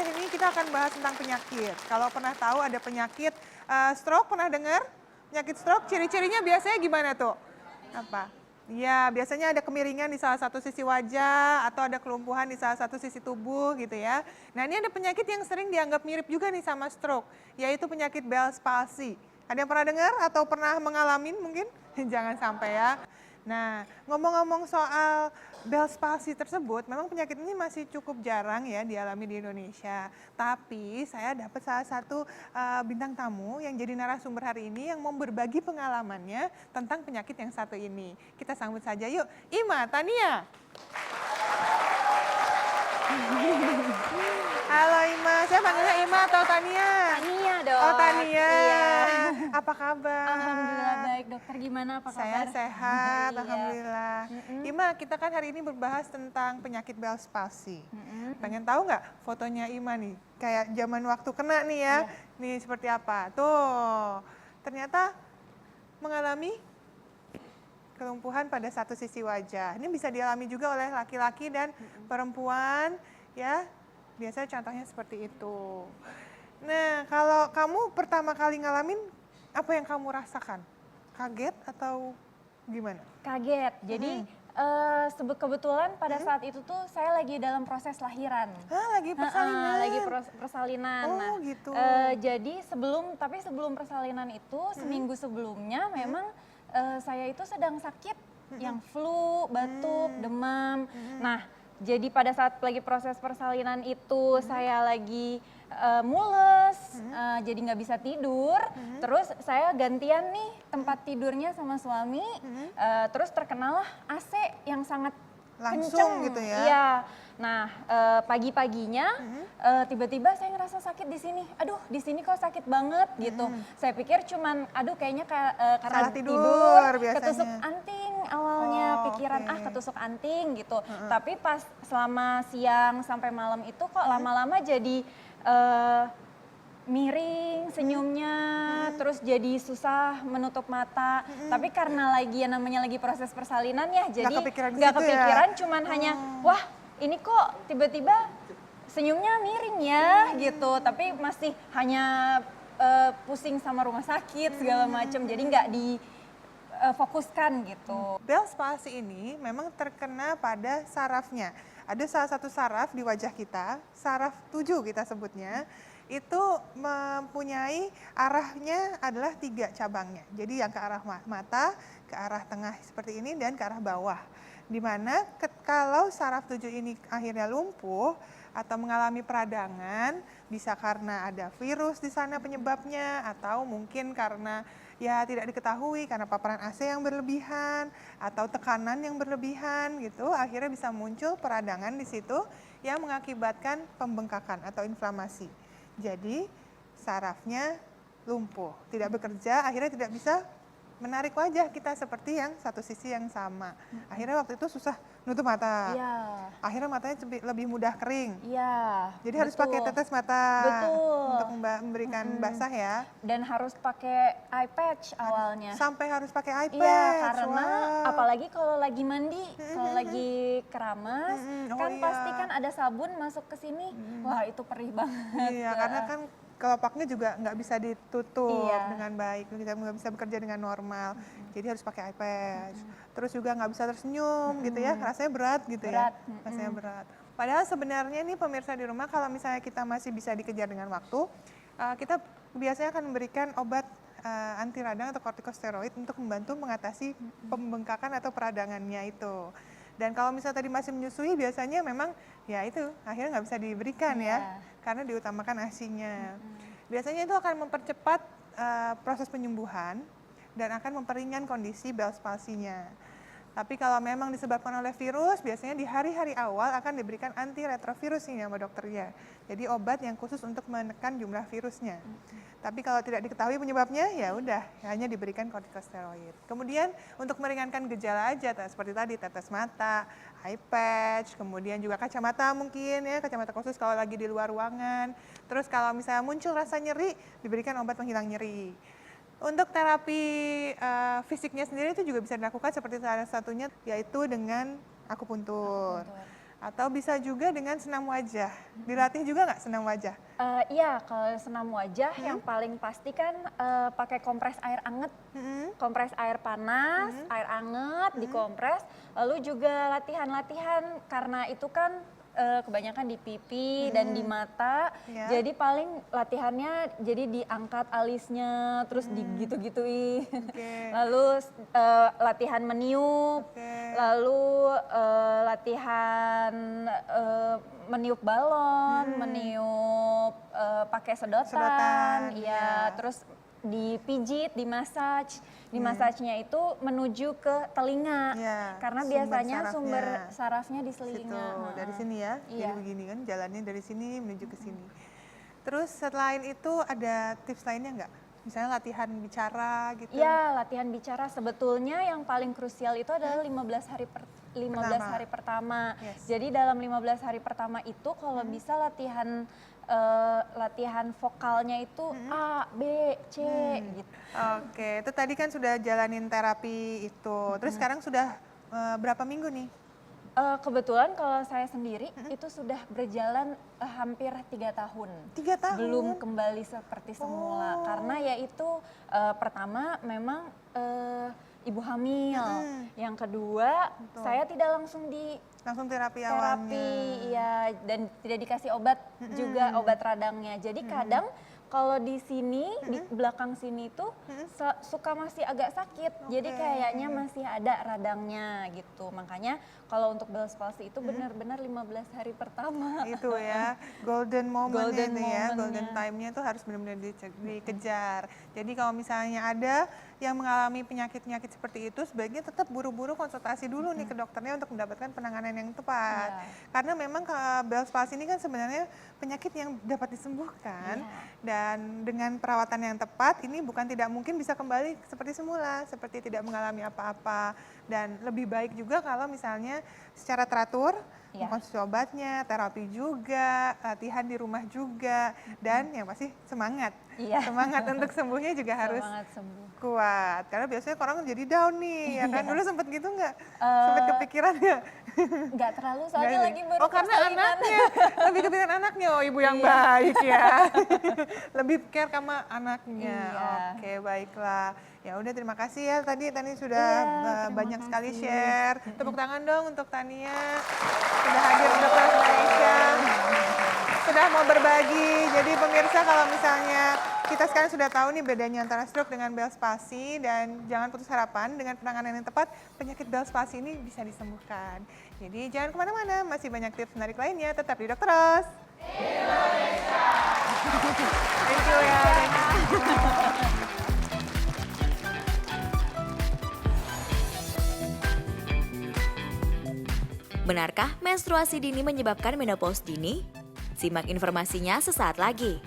ini kita akan bahas tentang penyakit. Kalau pernah tahu ada penyakit stroke, pernah dengar? Penyakit stroke, ciri-cirinya biasanya gimana tuh? Apa? Ya, biasanya ada kemiringan di salah satu sisi wajah atau ada kelumpuhan di salah satu sisi tubuh gitu ya. Nah, ini ada penyakit yang sering dianggap mirip juga nih sama stroke, yaitu penyakit Bell's palsy. Ada yang pernah dengar atau pernah mengalami mungkin? Jangan sampai ya. Nah, ngomong-ngomong soal Bell's palsy tersebut, memang penyakit ini masih cukup jarang ya dialami di Indonesia. Tapi saya dapat salah satu bintang tamu yang jadi narasumber hari ini yang mau berbagi pengalamannya tentang penyakit yang satu ini. Kita sambut saja yuk, Ima Tania. Halo Ima, saya panggilnya Ima atau Tania? Tania dong. Oh Tania, iya. Apa kabar? Alhamdulillah baik dokter, gimana apa kabar? Saya sehat, Iya. Alhamdulillah. Ima, kita kan hari ini berbahas tentang penyakit Bell's palsy. Pengen tahu nggak fotonya Ima nih? Kayak zaman waktu kena nih ya. Iya. Nih seperti apa? Tuh, ternyata mengalami kelumpuhan pada satu sisi wajah. Ini bisa dialami juga oleh laki-laki dan perempuan ya. Biasanya contohnya seperti itu. Nah, kalau kamu pertama kali ngalamin, apa yang kamu rasakan? Kaget atau gimana? Kaget. Jadi kebetulan pada saat itu tuh saya lagi dalam proses lahiran. Lagi persalinan. Lagi persalinan. Oh, Nah, gitu. jadi sebelum persalinan itu seminggu sebelumnya memang saya itu sedang sakit yang flu, batuk, demam. Nah, jadi pada saat lagi proses persalinan itu saya lagi mules, jadi nggak bisa tidur. Terus saya gantian nih tempat tidurnya sama suami. Terus terkenalah AC yang sangat Langsung kenceng gitu ya? Iya. Nah, pagi-paginya tiba-tiba saya ngerasa sakit di sini. Aduh, di sini kok sakit banget gitu. Saya pikir cuman, aduh kayaknya karena Salah tidur biasanya. ketusuk anting awalnya, Oh, pikiran oke. ketusuk anting gitu. Tapi pas selama siang sampai malam itu kok lama-lama jadi miring senyumnya, terus jadi susah menutup mata. Tapi karena lagi namanya lagi proses persalinan ya, jadi kepikiran ke nggak situ ya? kepikiran, cuman hanya wah ini kok tiba-tiba senyumnya miring ya gitu. Tapi masih hanya pusing sama rumah sakit segala macam, jadi nggak difokuskan gitu. Bell's palsy ini memang terkena pada sarafnya. Ada salah satu saraf di wajah kita, saraf 7 kita sebutnya, itu mempunyai arahnya adalah 3 cabangnya. Jadi yang ke arah mata, ke arah tengah seperti ini, dan ke arah bawah. Dimana kalau saraf 7 ini akhirnya lumpuh atau mengalami peradangan, bisa karena ada virus di sana penyebabnya, atau mungkin karena ya tidak diketahui karena paparan AC yang berlebihan atau tekanan yang berlebihan gitu, akhirnya bisa muncul peradangan di situ yang mengakibatkan pembengkakan atau inflamasi. Jadi sarafnya lumpuh, tidak bekerja, akhirnya tidak bisa menarik wajah kita seperti yang satu sisi yang sama. Akhirnya waktu itu susah nutup mata. Iya. Akhirnya matanya lebih mudah kering. Iya. Jadi harus pakai tetes mata Betul. untuk memberikan basah ya. Dan harus pakai eye patch awalnya. Sampai harus pakai iPad. Iya, karena Wow. apalagi kalau lagi mandi, kalau lagi keramas, Oh kan iya. pasti kan ada sabun masuk ke sini. Wah, itu perih banget. Iya, karena kan kelopaknya juga nggak bisa ditutup Iya. dengan baik, kita nggak bisa bekerja dengan normal. Jadi harus pakai iPad. Terus juga nggak bisa tersenyum gitu ya, rasanya berat gitu Berat. ya. Rasanya berat. Padahal sebenarnya nih pemirsa di rumah, kalau misalnya kita masih bisa dikejar dengan waktu, kita biasanya akan memberikan obat anti radang atau kortikosteroid untuk membantu mengatasi pembengkakan atau peradangannya itu. Dan kalau misalnya tadi masih menyusui, biasanya memang ya itu akhirnya nggak bisa diberikan ya, karena diutamakan ASI-nya. Biasanya itu akan mempercepat proses penyembuhan dan akan memperingan kondisi Bell's palsy-nya. Tapi kalau memang disebabkan oleh virus, biasanya di hari-hari awal akan diberikan antiretrovirus ini sama dokternya. Jadi obat yang khusus untuk menekan jumlah virusnya. Tapi kalau tidak diketahui penyebabnya, ya udah hanya diberikan kortikosteroid. Kemudian untuk meringankan gejala aja, seperti tadi tetes mata, eye patch, kemudian juga kacamata mungkin ya, kacamata khusus kalau lagi di luar ruangan. Terus kalau misalnya muncul rasa nyeri, diberikan obat penghilang nyeri. Untuk terapi fisiknya sendiri itu juga bisa dilakukan seperti salah satunya yaitu dengan akupuntur. Atau bisa juga dengan senam wajah. Dilatih juga nggak senam wajah? Iya, kalau senam wajah yang paling pasti kan pakai kompres air anget, kompres air panas, air anget, dikompres. Lalu juga latihan-latihan karena itu kan kebanyakan di pipi dan di mata. Ya. Jadi paling latihannya jadi diangkat alisnya, terus digitu-gituin. Oke. Lalu latihan meniup, Oke. lalu latihan meniup balon, meniup pakai Sedotan, sedotan, iya. iya. Terus dipijit, dimassage. Di massage-nya itu menuju ke telinga. Iya, Karena sumber biasanya sarafnya. sumber sarafnya di Situ, telinga. dari sini ya. Jadi Iya. begini kan jalannya dari sini menuju ke sini. Terus selain itu ada tips lainnya nggak? Misalnya latihan bicara gitu? Iya, latihan bicara sebetulnya yang paling krusial itu adalah 15 hari pertama. Yes. Jadi dalam 15 hari pertama itu kalau bisa latihan latihan vokalnya itu A, B, C gitu. Oke, itu tadi kan sudah jalanin terapi itu. Terus sekarang sudah berapa minggu nih? Kebetulan kalau saya sendiri itu sudah berjalan hampir 3 tahun. 3 tahun? Belum kembali seperti semula. Karena yaitu pertama memang ibu hamil. Yang kedua saya tidak langsung Langsung terapi terapi, awalnya. iya, dan tidak dikasih obat juga, obat radangnya. Jadi kadang kalau di sini, di belakang sini tuh suka masih agak sakit. Jadi Oke. kayaknya masih ada radangnya gitu. Makanya kalau untuk Bell's palsy itu benar-benar 15 hari pertama. Itu ya, golden moment Golden itu ya, moment-nya. golden time-nya itu harus benar-benar dikejar. Jadi kalau misalnya ada yang mengalami penyakit-penyakit seperti itu, sebaiknya tetap buru-buru konsultasi dulu nih ke dokternya untuk mendapatkan penanganan yang tepat. Iya. Karena memang Bell's palsy ini kan sebenarnya penyakit yang dapat disembuhkan, dan dengan perawatan yang tepat ini bukan tidak mungkin bisa kembali seperti semula, seperti tidak mengalami apa-apa. Dan lebih baik juga kalau misalnya secara teratur, Iya. mengkonsumsi obatnya, terapi juga, latihan di rumah juga, dan yang pasti semangat. Iya. Semangat untuk sembuhnya juga harus Semangat sembuh. kuat. Karena biasanya orang jadi down nih, ya kan? Dulu sempet gitu nggak? Eh, Sempet kepikiran nggak? Nggak terlalu, soalnya Nggak lagi sih? baru Oh karena persalinan. anaknya, lebih kepikiran anaknya. Oh ibu yang Iya. baik ya. Lebih care sama anaknya. Iya. Oke baiklah. Ya udah terima kasih ya tadi sudah Iya, terima banyak sekali kasih. share. Tepuk tangan dong untuk Tania. Sudah hadir di Dokter Indonesia. Sudah mau berbagi. Jadi pemirsa kalau misalnya kita sekarang sudah tahu nih bedanya antara stroke dengan Bell's palsy, dan jangan putus harapan, dengan penanganan yang tepat penyakit Bell's palsy ini bisa disembuhkan. Jadi jangan kemana-mana, masih banyak tips menarik lainnya, tetap di Dokter Ros. Indonesia. Thank you ya. Benarkah menstruasi dini menyebabkan menopause dini? Simak informasinya sesaat lagi.